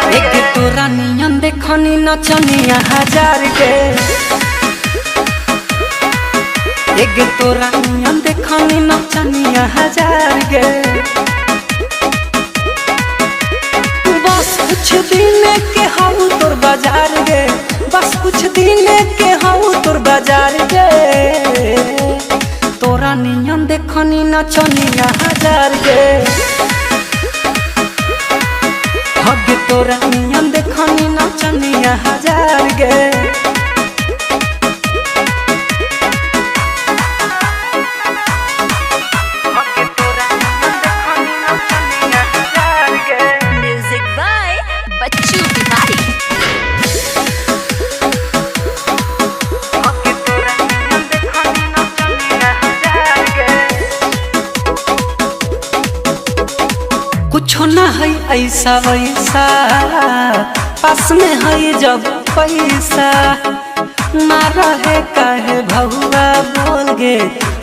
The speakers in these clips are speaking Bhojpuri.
नियन देखनी नचनिया हजार के एक तोरा नियन देखनी नचनिया हजार के बस कुछ दिन के हाउ तोर बाजार गे बस कुछ दिन के हाउ तोर बाजार गे तोरा नियन देखनी नचनिया हजार के हग तोरा नियन देखनी नचनिया हजार गे म्यूजिक बाय बच्चू बिहारी। कुछो न है ऐसा वैसा पास में है जब पैसा मार है काहे भौआ बोल गे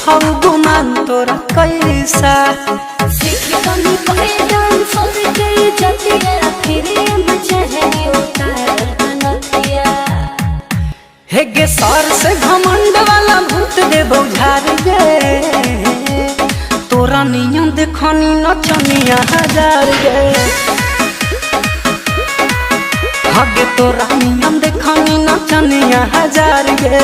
हऊ गुमान तोरा कैसा हे गे सर से घमंड वाला भूत दे बौझार गे तोरा नियन देखनी नचनिया हजार गे हगे तोरा नियन देखनी नचनिया हजार गे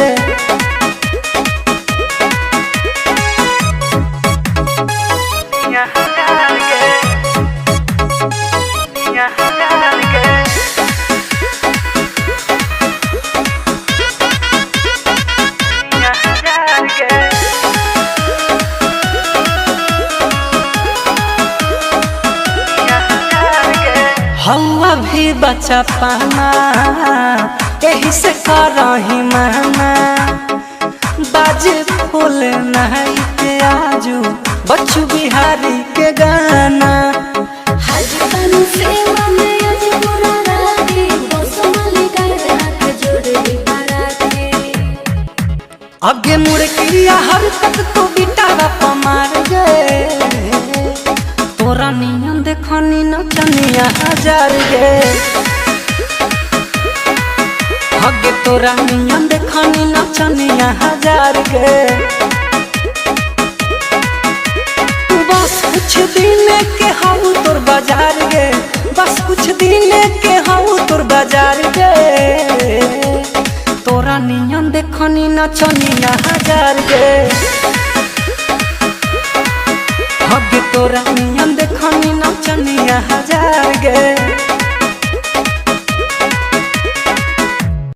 हवा भी बचा पाना यही से करही माना बाजे फूल नहीं के आजू बच्चू बिहारी के गाना आगे मुड़ किया हर तक तो बिटारा पमार गए तोरा नियन देखनी नचनिया हजार गे हगे तोरा नियन देखनी नचनिया हजार गे बस कुछ दिन के हाउ तोर बाजार गे बस कुछ दिन के हाउ तोर बाजार गे तोरा नियन देखनी नचनिया हजार गे हग तोरा नियन देखनी नचनिया हजार गे।